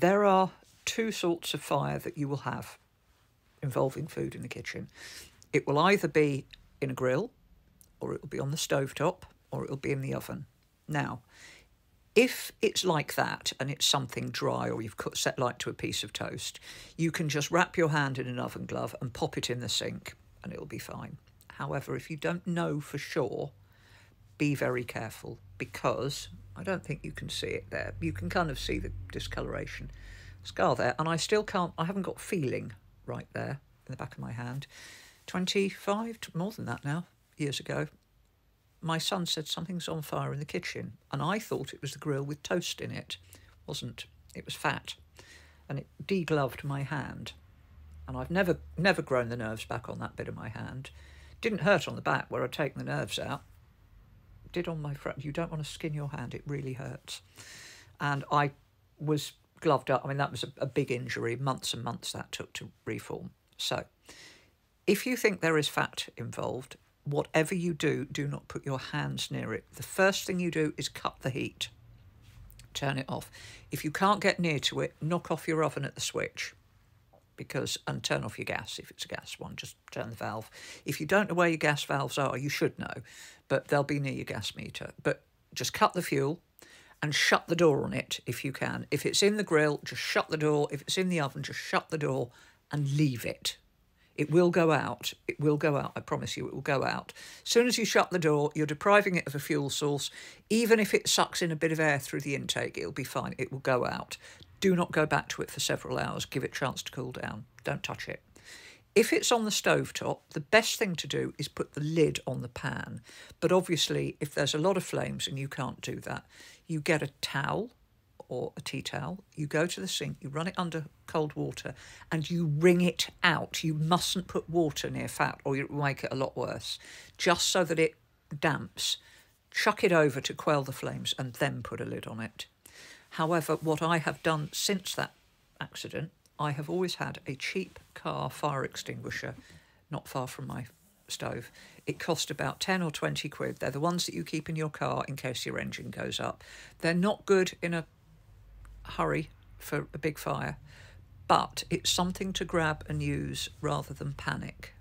There are two sorts of fire that you will have involving food in the kitchen. It will either be in a grill, or it will be on the stovetop, or it will be in the oven. Now, if it's like that and it's something dry, or you've set light to a piece of toast, you can just wrap your hand in an oven glove and pop it in the sink and it'll be fine. However, if you don't know for sure, be very careful, because I don't think you can see it there. You can kind of see the discoloration scar there, and I haven't got feeling right there in the back of my hand. 25, more than that now, years ago, my son said something's on fire in the kitchen, and I thought it was the grill with toast in it. Wasn't. It was fat, and it degloved my hand, and I've never grown the nerves back on that bit of my hand. Didn't hurt on the back where I'd taken the nerves out. Did on my front. You don't want to skin your hand, it really hurts. And I was gloved up. I mean, that was a big injury, months and months that took to reform. So if you think there is fat involved, whatever you do, do not put your hands near it. The first thing you do is cut the heat. Turn it off. If you can't get near to it, knock off your oven at the switch, and turn off your gas. If it's a gas one, just turn the valve. If you don't know where your gas valves are, you should know, but they'll be near your gas meter. But just cut the fuel and shut the door on it if you can. If it's in the grill, just shut the door. If it's in the oven, just shut the door and leave it. It will go out. It will go out. I promise you, it will go out. As soon as you shut the door, you're depriving it of a fuel source. Even if it sucks in a bit of air through the intake, it'll be fine. It will go out. Do not go back to it for several hours. Give it a chance to cool down. Don't touch it. If it's on the stovetop, the best thing to do is put the lid on the pan. But obviously, if there's a lot of flames and you can't do that, you get a towel or a tea towel, you go to the sink, you run it under cold water and you wring it out. You mustn't put water near fat or it will make it a lot worse. Just so that it damps. Chuck it over to quell the flames and then put a lid on it. However, what I have done since that accident, I have always had a cheap car fire extinguisher not far from my stove. It cost about 10 or 20 quid. They're the ones that you keep in your car in case your engine goes up. They're not good in a hurry for a big fire, but it's something to grab and use rather than panic.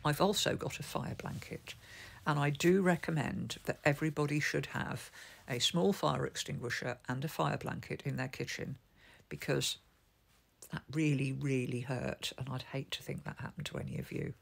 I've also got a fire blanket, and I do recommend that everybody should have a small fire extinguisher and a fire blanket in their kitchen, because that really, really hurt, and I'd hate to think that happened to any of you.